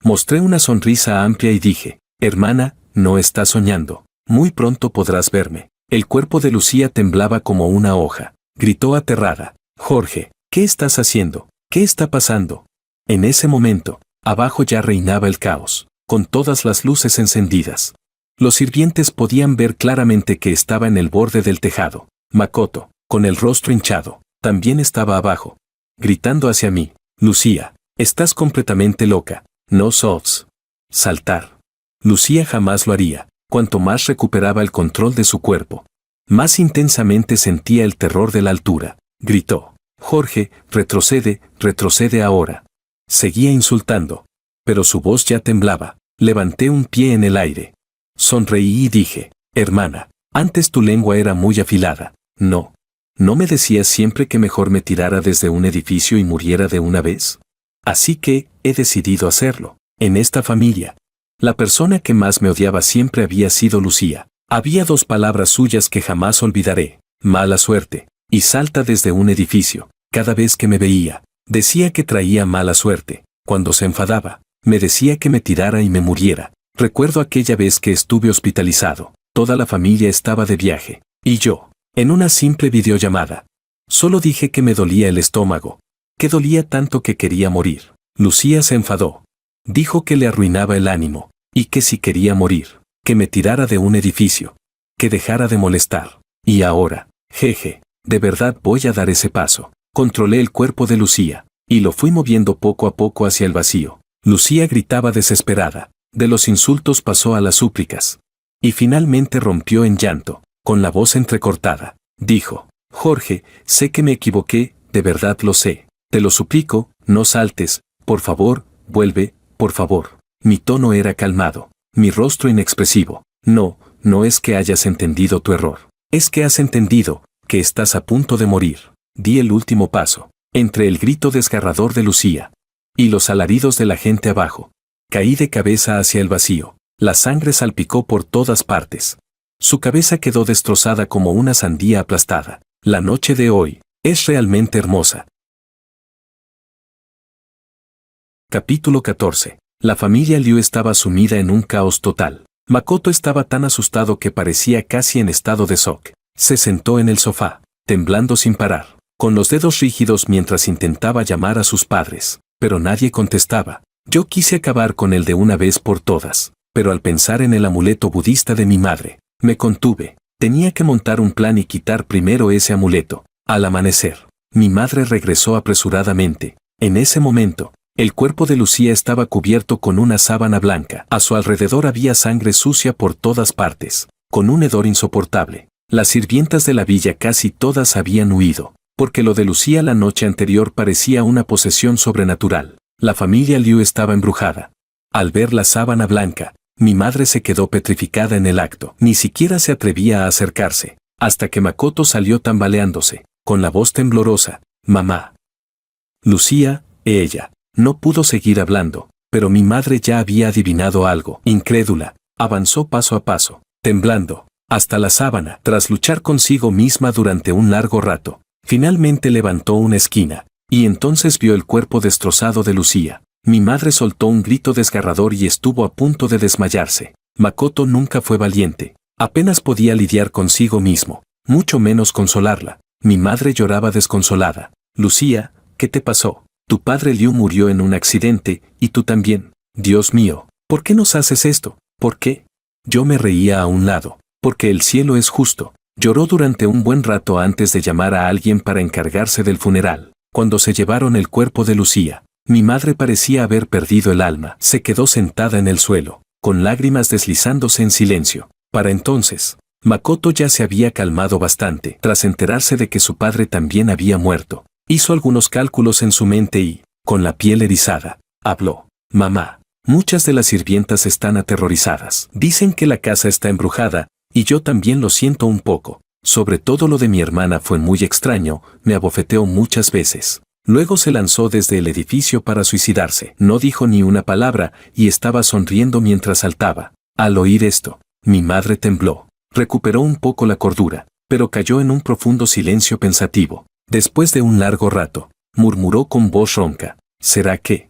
Mostré una sonrisa amplia y dije: hermana, no estás soñando, muy pronto podrás verme. El cuerpo de Lucía temblaba como una hoja. Gritó aterrada: Jorge, ¿qué estás haciendo? ¿Qué está pasando? En ese momento, abajo ya reinaba el caos, con todas las luces encendidas. Los sirvientes podían ver claramente que estaba en el borde del tejado. Makoto, con el rostro hinchado, también estaba abajo, gritando hacia mí: Lucía, estás completamente loca, no sos. Saltar. Lucía jamás lo haría. Cuanto más recuperaba el control de su cuerpo, más intensamente sentía el terror de la altura. gritó. Jorge, retrocede, retrocede ahora. Seguía insultando. Pero su voz ya temblaba. Levanté un pie en el aire. Sonreí y dije, hermana, antes tu lengua era muy afilada. No. ¿No me decías siempre que mejor me tirara desde un edificio y muriera de una vez? Así que, he decidido hacerlo. En esta familia. La persona que más me odiaba siempre había sido Lucía. Había 2 palabras suyas que jamás olvidaré. Mala suerte. Y salta desde un edificio. Cada vez que me veía, decía que traía mala suerte. Cuando se enfadaba, me decía que me tirara y me muriera. Recuerdo aquella vez que estuve hospitalizado. Toda la familia estaba de viaje. Y yo, en una simple videollamada. Solo dije que me dolía el estómago. Que dolía tanto que quería morir. Lucía se enfadó. Dijo que le arruinaba el ánimo. Y que si quería morir, que me tirara de un edificio. Que dejara de molestar. Y ahora, jeje, de verdad voy a dar ese paso. Controlé el cuerpo de Lucía. Y lo fui moviendo poco a poco hacia el vacío. Lucía gritaba desesperada. De los insultos pasó a las súplicas. Y finalmente rompió en llanto. Con la voz entrecortada, dijo, Jorge, sé que me equivoqué, de verdad lo sé. Te lo suplico, no saltes, por favor, vuelve, por favor. Mi tono era calmado, mi rostro inexpresivo. No, no es que hayas entendido tu error. Es que has entendido que estás a punto de morir. Di el último paso. Entre el grito desgarrador de Lucía y los alaridos de la gente abajo, caí de cabeza hacia el vacío. La sangre salpicó por todas partes. Su cabeza quedó destrozada como una sandía aplastada. La noche de hoy es realmente hermosa. Capítulo 14. La familia Liu estaba sumida en un caos total. Makoto estaba tan asustado que parecía casi en estado de shock. Se sentó en el sofá, temblando sin parar, con los dedos rígidos mientras intentaba llamar a sus padres, pero nadie contestaba. Yo quise acabar con él de una vez por todas, pero al pensar en el amuleto budista de mi madre, me contuve. Tenía que montar un plan y quitar primero ese amuleto. Al amanecer, mi madre regresó apresuradamente. En ese momento, el cuerpo de Lucía estaba cubierto con una sábana blanca. A su alrededor había sangre sucia por todas partes, con un hedor insoportable. Las sirvientas de la villa casi todas habían huido, porque lo de Lucía la noche anterior parecía una posesión sobrenatural. La familia Liu estaba embrujada. Al ver la sábana blanca, mi madre se quedó petrificada en el acto. Ni siquiera se atrevía a acercarse, hasta que Makoto salió tambaleándose, con la voz temblorosa, «Mamá». Lucía, ella, no pudo seguir hablando, pero mi madre ya había adivinado algo. Incrédula, avanzó paso a paso, temblando, hasta la sábana. Tras luchar consigo misma durante un largo rato, finalmente levantó una esquina, y entonces vio el cuerpo destrozado de Lucía. Mi madre soltó un grito desgarrador y estuvo a punto de desmayarse. Makoto nunca fue valiente. Apenas podía lidiar consigo mismo, mucho menos consolarla. Mi madre lloraba desconsolada. Lucía, ¿qué te pasó? Tu padre Liu murió en un accidente, y tú también. Dios mío, ¿por qué nos haces esto? ¿Por qué? Yo me reía a un lado. Porque el cielo es justo. Lloró durante un buen rato antes de llamar a alguien para encargarse del funeral. Cuando se llevaron el cuerpo de Lucía, mi madre parecía haber perdido el alma. Se quedó sentada en el suelo, con lágrimas deslizándose en silencio. Para entonces, Makoto ya se había calmado bastante. Tras enterarse de que su padre también había muerto, hizo algunos cálculos en su mente y, con la piel erizada, habló. Mamá, muchas de las sirvientas están aterrorizadas. Dicen que la casa está embrujada, y yo también lo siento un poco. Sobre todo lo de mi hermana fue muy extraño, me abofeteó muchas veces. Luego se lanzó desde el edificio para suicidarse. No dijo ni una palabra y estaba sonriendo mientras saltaba. Al oír esto, mi madre tembló. Recuperó un poco la cordura, pero cayó en un profundo silencio pensativo. Después de un largo rato, murmuró con voz ronca. ¿Será que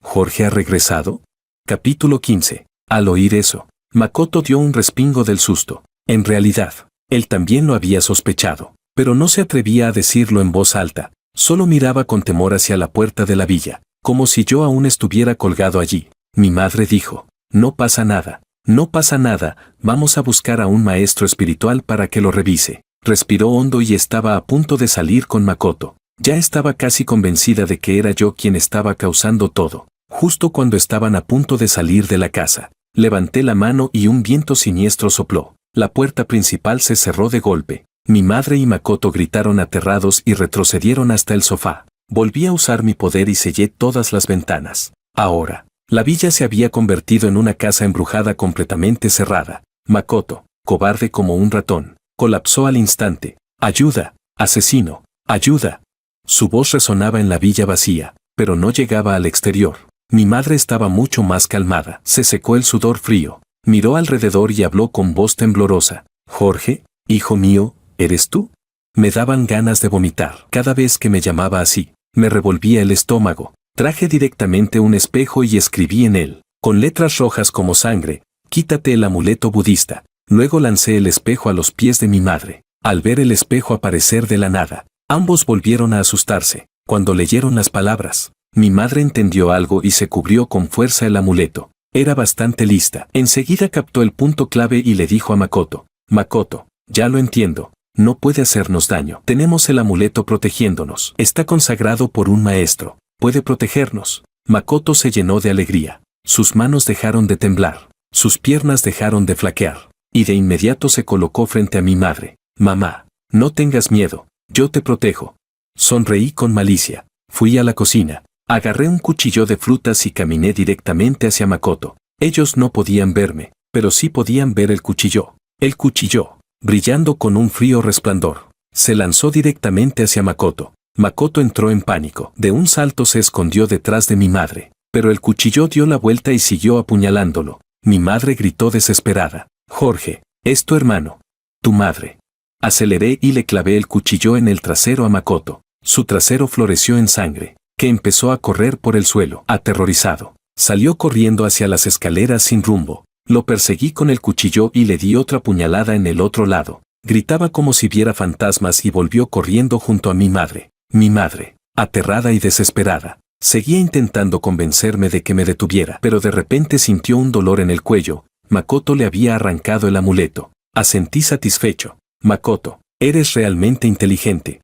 Jorge ha regresado? Capítulo 15. Al oír eso, Makoto dio un respingo del susto. En realidad, él también lo había sospechado, pero no se atrevía a decirlo en voz alta. Solo miraba con temor hacia la puerta de la villa, como si yo aún estuviera colgado allí. Mi madre dijo, no pasa nada, no pasa nada, vamos a buscar a un maestro espiritual para que lo revise. Respiró hondo y estaba a punto de salir con Makoto. Ya estaba casi convencida de que era yo quien estaba causando todo. Justo cuando estaban a punto de salir de la casa, levanté la mano y un viento siniestro sopló. La puerta principal se cerró de golpe. Mi madre y Makoto gritaron aterrados y retrocedieron hasta el sofá. Volví a usar mi poder y sellé todas las ventanas. Ahora, la villa se había convertido en una casa embrujada completamente cerrada. Makoto, cobarde como un ratón, colapsó al instante. ¡Ayuda! ¡Asesino! ¡Ayuda! Su voz resonaba en la villa vacía, pero no llegaba al exterior. Mi madre estaba mucho más calmada. Se secó el sudor frío. Miró alrededor y habló con voz temblorosa. Jorge, hijo mío, ¿eres tú? Me daban ganas de vomitar. Cada vez que me llamaba así, me revolvía el estómago. Traje directamente un espejo y escribí en él, con letras rojas como sangre, quítate el amuleto budista. Luego lancé el espejo a los pies de mi madre. Al ver el espejo aparecer de la nada, ambos volvieron a asustarse. Cuando leyeron las palabras, mi madre entendió algo y se cubrió con fuerza el amuleto. Era bastante lista. Enseguida captó el punto clave y le dijo a Makoto, Makoto, ya lo entiendo, no puede hacernos daño. Tenemos el amuleto protegiéndonos. Está consagrado por un maestro. Puede protegernos. Makoto se llenó de alegría. Sus manos dejaron de temblar. Sus piernas dejaron de flaquear. Y de inmediato se colocó frente a mi madre. Mamá, no tengas miedo, yo te protejo. Sonreí con malicia. Fui a la cocina. Agarré un cuchillo de frutas y caminé directamente hacia Makoto. Ellos no podían verme, pero sí podían ver el cuchillo. El cuchillo, brillando con un frío resplandor, se lanzó directamente hacia Makoto. Makoto entró en pánico. De un salto se escondió detrás de mi madre, pero el cuchillo dio la vuelta y siguió apuñalándolo. Mi madre gritó desesperada. Jorge, es tu hermano. Tu madre. Aceleré y le clavé el cuchillo en el trasero a Makoto. Su trasero floreció en sangre, que empezó a correr por el suelo. Aterrorizado, salió corriendo hacia las escaleras sin rumbo. Lo perseguí con el cuchillo y le di otra puñalada en el otro lado. Gritaba como si viera fantasmas y volvió corriendo junto a mi madre. Mi madre, aterrada y desesperada, seguía intentando convencerme de que me detuviera, pero de repente sintió un dolor en el cuello. Makoto le había arrancado el amuleto. Asentí satisfecho. Makoto, eres realmente inteligente.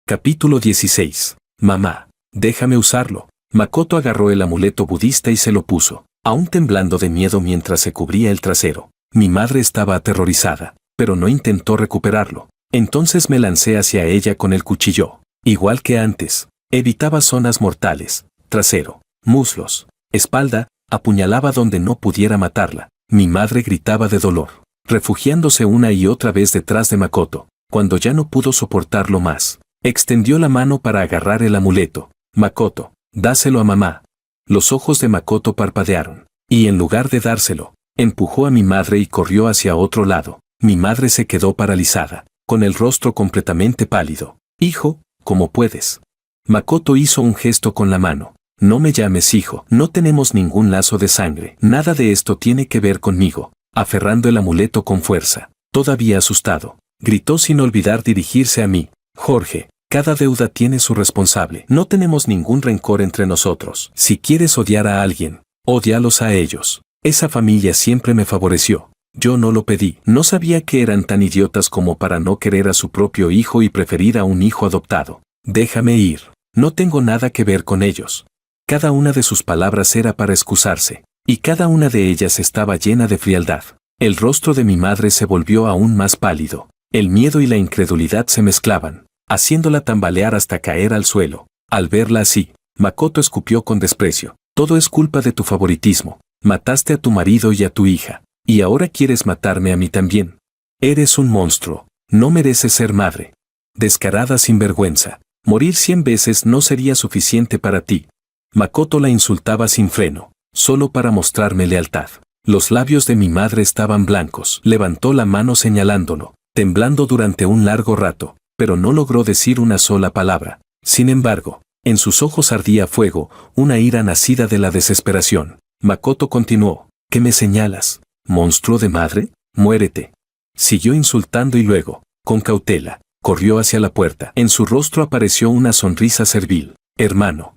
Capítulo 16. Mamá, déjame usarlo. Makoto agarró el amuleto budista y se lo puso, aún temblando de miedo mientras se cubría el trasero. Mi madre estaba aterrorizada, pero no intentó recuperarlo. Entonces me lancé hacia ella con el cuchillo. Igual que antes, evitaba zonas mortales, trasero, muslos, espalda, apuñalaba donde no pudiera matarla. Mi madre gritaba de dolor, refugiándose una y otra vez detrás de Makoto. Cuando ya no pudo soportarlo más, extendió la mano para agarrar el amuleto. Makoto, dáselo a mamá. Los ojos de Makoto parpadearon, y en lugar de dárselo, empujó a mi madre y corrió hacia otro lado. Mi madre se quedó paralizada, con el rostro completamente pálido. Hijo, ¿cómo puedes? Makoto hizo un gesto con la mano. No me llames hijo, no tenemos ningún lazo de sangre. Nada de esto tiene que ver conmigo. Aferrando el amuleto con fuerza, todavía asustado, gritó sin olvidar dirigirse a mí. Jorge, cada deuda tiene su responsable. No tenemos ningún rencor entre nosotros. Si quieres odiar a alguien, ódialos a ellos. Esa familia siempre me favoreció. Yo no lo pedí. No sabía que eran tan idiotas como para no querer a su propio hijo y preferir a un hijo adoptado. Déjame ir. No tengo nada que ver con ellos. Cada una de sus palabras era para excusarse, y cada una de ellas estaba llena de frialdad. El rostro de mi madre se volvió aún más pálido. El miedo y la incredulidad se mezclaban, haciéndola tambalear hasta caer al suelo. Al verla así, Makoto escupió con desprecio. Todo es culpa de tu favoritismo. Mataste a tu marido y a tu hija, y ahora quieres matarme a mí también. Eres un monstruo. No mereces ser madre. Descarada sinvergüenza. Morir 100 veces no sería suficiente para ti. Makoto la insultaba sin freno, solo para mostrarme lealtad. Los labios de mi madre estaban blancos. Levantó la mano señalándolo, temblando durante un largo rato, pero no logró decir una sola palabra. Sin embargo, en sus ojos ardía fuego, una ira nacida de la desesperación. Makoto continuó. ¿Qué me señalas? ¿Monstruo de madre? Muérete. Siguió insultando y luego, con cautela, corrió hacia la puerta. En su rostro apareció una sonrisa servil. Hermano,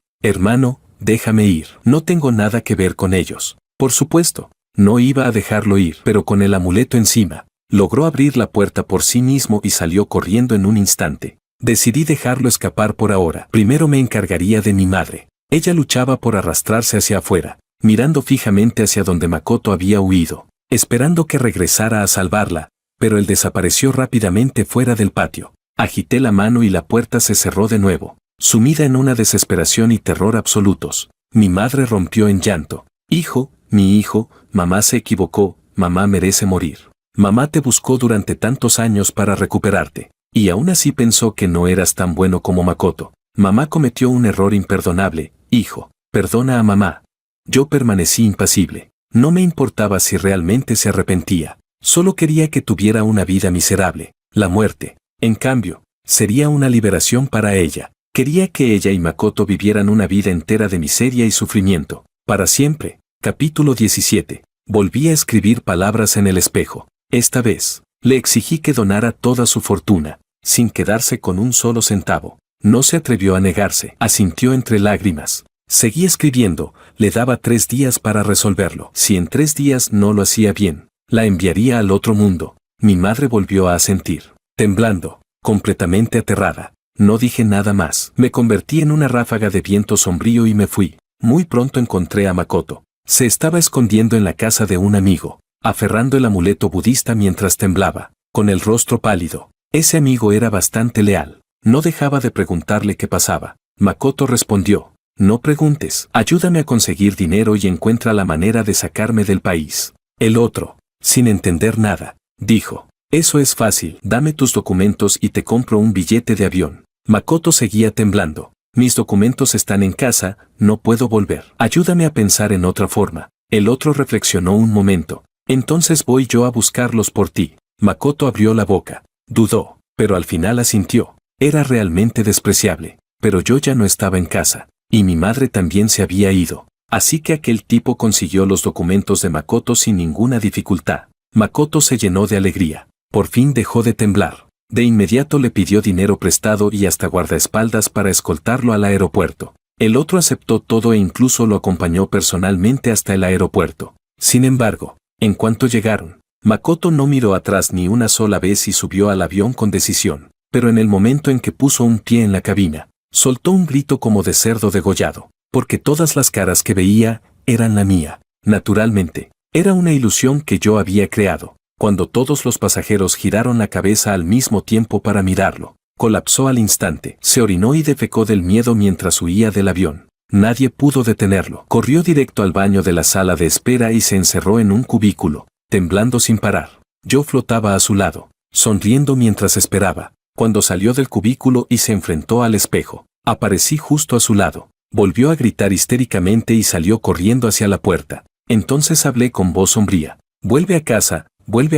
déjame ir. No tengo nada que ver con ellos. Por supuesto, no iba a dejarlo ir, pero con el amuleto encima, logró abrir la puerta por sí mismo y salió corriendo en un instante. Decidí dejarlo escapar por ahora. Primero me encargaría de mi madre. Ella luchaba por arrastrarse hacia afuera, mirando fijamente hacia donde Makoto había huido. esperando que regresara a salvarla, pero él desapareció rápidamente fuera del patio. Agité la mano y la puerta se cerró de nuevo, sumida en una desesperación y terror absolutos. Mi madre rompió en llanto. Hijo, mi hijo, mamá se equivocó, mamá merece morir. Mamá te buscó durante tantos años para recuperarte, y aún así pensó que no eras tan bueno como Makoto. Mamá cometió un error imperdonable, hijo, perdona a mamá. Yo permanecí impasible. No me importaba si realmente se arrepentía. Solo quería que tuviera una vida miserable. La muerte, en cambio, sería una liberación para ella. Quería que ella y Makoto vivieran una vida entera de miseria y sufrimiento. Para siempre. Capítulo 17. Volví a escribir palabras en el espejo. Esta vez, le exigí que donara toda su fortuna, sin quedarse con un solo centavo. No se atrevió a negarse. Asintió entre lágrimas. Seguí escribiendo, le daba 3 días para resolverlo. Si en 3 días no lo hacía bien, la enviaría al otro mundo. Mi madre volvió a asentir, temblando, completamente aterrada. No dije nada más. Me convertí en una ráfaga de viento sombrío y me fui. Muy pronto encontré a Makoto. Se estaba escondiendo en la casa de un amigo, aferrando el amuleto budista mientras temblaba, con el rostro pálido. Ese amigo era bastante leal. No dejaba de preguntarle qué pasaba. Makoto respondió, no preguntes, ayúdame a conseguir dinero y encuentra la manera de sacarme del país. El otro, sin entender nada, dijo, eso es fácil, dame tus documentos y te compro un billete de avión. Makoto seguía temblando. Mis documentos están en casa, no puedo volver. Ayúdame a pensar en otra forma. El otro reflexionó un momento. Entonces voy yo a buscarlos por ti. Makoto abrió la boca. Dudó, pero al final asintió. Era realmente despreciable. Pero yo ya no estaba en casa. Y mi madre también se había ido. Así que aquel tipo consiguió los documentos de Makoto sin ninguna dificultad. Makoto se llenó de alegría. Por fin dejó de temblar. De inmediato le pidió dinero prestado y hasta guardaespaldas para escoltarlo al aeropuerto. El otro aceptó todo e incluso lo acompañó personalmente hasta el aeropuerto. Sin embargo, en cuanto llegaron, Makoto no miró atrás ni una sola vez y subió al avión con decisión. Pero en el momento en que puso un pie en la cabina, soltó un grito como de cerdo degollado, porque todas las caras que veía eran la mía. Naturalmente, era una ilusión que yo había creado. Cuando todos los pasajeros giraron la cabeza al mismo tiempo para mirarlo, colapsó al instante, se orinó y defecó del miedo mientras huía del avión. Nadie pudo detenerlo. Corrió directo al baño de la sala de espera y se encerró en un cubículo, temblando sin parar. Yo flotaba a su lado, sonriendo mientras esperaba. Cuando salió del cubículo y se enfrentó al espejo, aparecí justo a su lado. Volvió a gritar histéricamente y salió corriendo hacia la puerta. Entonces hablé con voz sombría. Vuelve a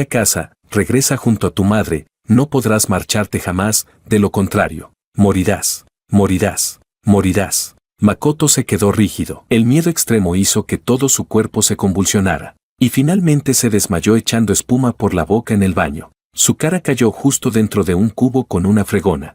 casa, regresa junto a tu madre, no podrás marcharte jamás, de lo contrario, morirás, morirás, morirás. Makoto se quedó rígido. El miedo extremo hizo que todo su cuerpo se convulsionara, y finalmente se desmayó echando espuma por la boca en el baño. Su cara cayó justo dentro de un cubo con una fregona.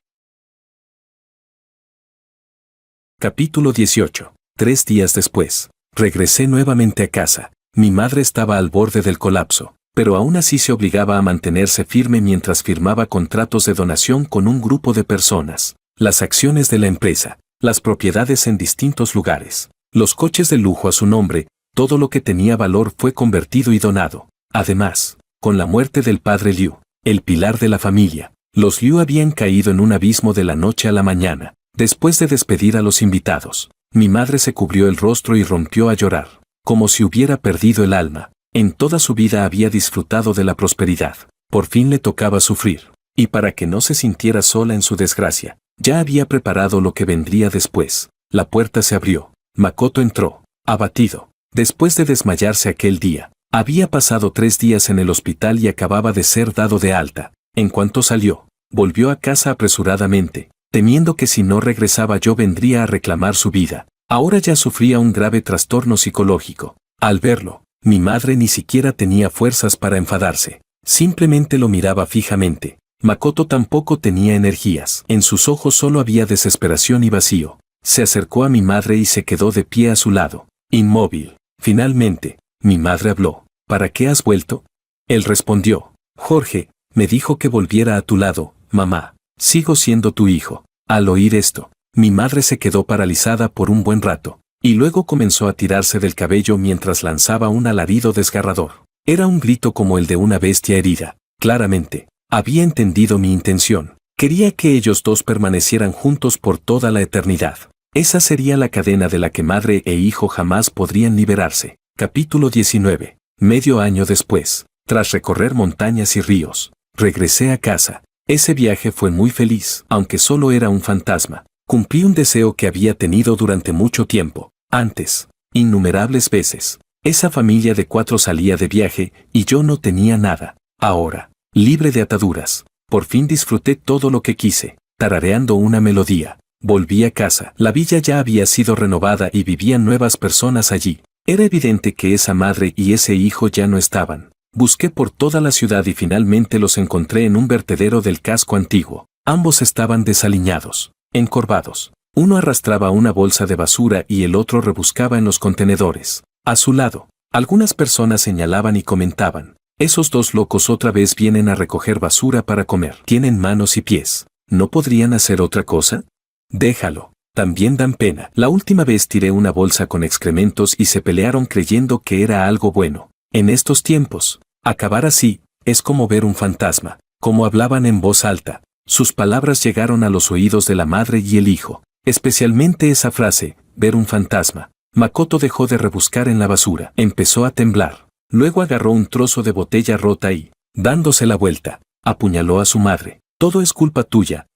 Capítulo 18. 3 días después, regresé nuevamente a casa. Mi madre estaba al borde del colapso, pero aún así se obligaba a mantenerse firme mientras firmaba contratos de donación con un grupo de personas, las acciones de la empresa, las propiedades en distintos lugares, los coches de lujo a su nombre, todo lo que tenía valor fue convertido y donado. Además, con la muerte del padre Liu, el pilar de la familia, los Liu habían caído en un abismo de la noche a la mañana. Después de despedir a los invitados, mi madre se cubrió el rostro y rompió a llorar, como si hubiera perdido el alma. En toda su vida había disfrutado de la prosperidad. Por fin le tocaba sufrir. Y para que no se sintiera sola en su desgracia, ya había preparado lo que vendría después. La puerta se abrió. Makoto entró, abatido. Después de desmayarse aquel día, había pasado 3 días en el hospital y acababa de ser dado de alta. En cuanto salió, volvió a casa apresuradamente, temiendo que si no regresaba yo vendría a reclamar su vida. Ahora ya sufría un grave trastorno psicológico. Al verlo, mi madre ni siquiera tenía fuerzas para enfadarse. Simplemente lo miraba fijamente. Makoto tampoco tenía energías. En sus ojos solo había desesperación y vacío. Se acercó a mi madre y se quedó de pie a su lado, inmóvil. Finalmente, mi madre habló. ¿Para qué has vuelto? Él respondió. Jorge, me dijo que volviera a tu lado, mamá. Sigo siendo tu hijo. Al oír esto, mi madre se quedó paralizada por un buen rato, y luego comenzó a tirarse del cabello mientras lanzaba un alarido desgarrador. Era un grito como el de una bestia herida. Claramente, había entendido mi intención. Quería que ellos dos permanecieran juntos por toda la eternidad. Esa sería la cadena de la que madre e hijo jamás podrían liberarse. Capítulo 19. Medio año después, tras recorrer montañas y ríos, regresé a casa. Ese viaje fue muy feliz, aunque solo era un fantasma. Cumplí un deseo que había tenido durante mucho tiempo. Antes, innumerables veces. Esa familia de 4 salía de viaje y yo no tenía nada. Ahora, libre de ataduras, por fin disfruté todo lo que quise, tarareando una melodía. Volví a casa. La villa ya había sido renovada y vivían nuevas personas allí. Era evidente que esa madre y ese hijo ya no estaban. Busqué por toda la ciudad y finalmente los encontré en un vertedero del casco antiguo. Ambos estaban desaliñados, encorvados. Uno arrastraba una bolsa de basura y el otro rebuscaba en los contenedores. A su lado, algunas personas señalaban y comentaban: esos dos locos otra vez vienen a recoger basura para comer. Tienen manos y pies. ¿No podrían hacer otra cosa? Déjalo. También dan pena. La última vez tiré una bolsa con excrementos y se pelearon creyendo que era algo bueno. En estos tiempos, acabar así, es como ver un fantasma. Como hablaban en voz alta, sus palabras llegaron a los oídos de la madre y el hijo. Especialmente esa frase, ver un fantasma. Makoto dejó de rebuscar en la basura. Empezó a temblar. Luego agarró un trozo de botella rota y, dándose la vuelta, apuñaló a su madre. Todo es culpa tuya,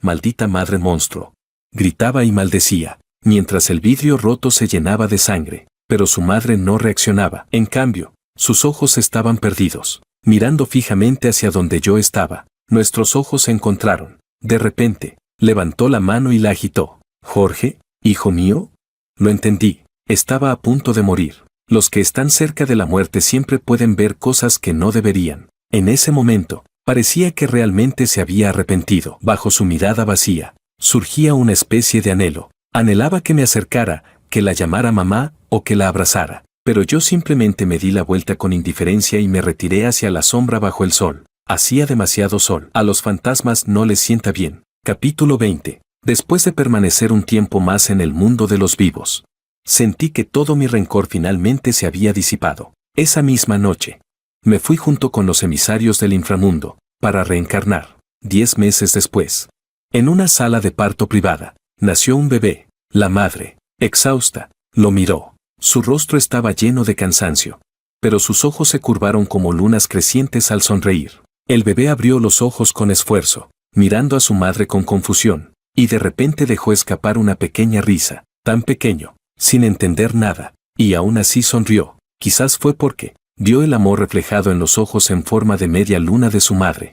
maldita madre monstruo. Gritaba y maldecía, mientras el vidrio roto se llenaba de sangre, pero su madre no reaccionaba. En cambio, sus ojos estaban perdidos, mirando fijamente hacia donde yo estaba. Nuestros ojos se encontraron. De repente, levantó la mano y la agitó. «Jorge, hijo mío». Lo entendí. Estaba a punto de morir. Los que están cerca de la muerte siempre pueden ver cosas que no deberían. En ese momento, parecía que realmente se había arrepentido. Bajo su mirada vacía, surgía una especie de anhelo. Anhelaba que me acercara, que la llamara mamá o que la abrazara. Pero yo simplemente me di la vuelta con indiferencia y me retiré hacia la sombra bajo el sol. Hacía demasiado sol. A los fantasmas no les sienta bien. Capítulo 20. Después de permanecer un tiempo más en el mundo de los vivos, sentí que todo mi rencor finalmente se había disipado. Esa misma noche, me fui junto con los emisarios del inframundo, para reencarnar. 10 meses después, en una sala de parto privada, nació un bebé. La madre, exhausta, lo miró. Su rostro estaba lleno de cansancio, pero sus ojos se curvaron como lunas crecientes al sonreír. El bebé abrió los ojos con esfuerzo, mirando a su madre con confusión, y de repente dejó escapar una pequeña risa, tan pequeño, sin entender nada, y aún así sonrió. Quizás fue porque vio el amor reflejado en los ojos en forma de media luna de su madre.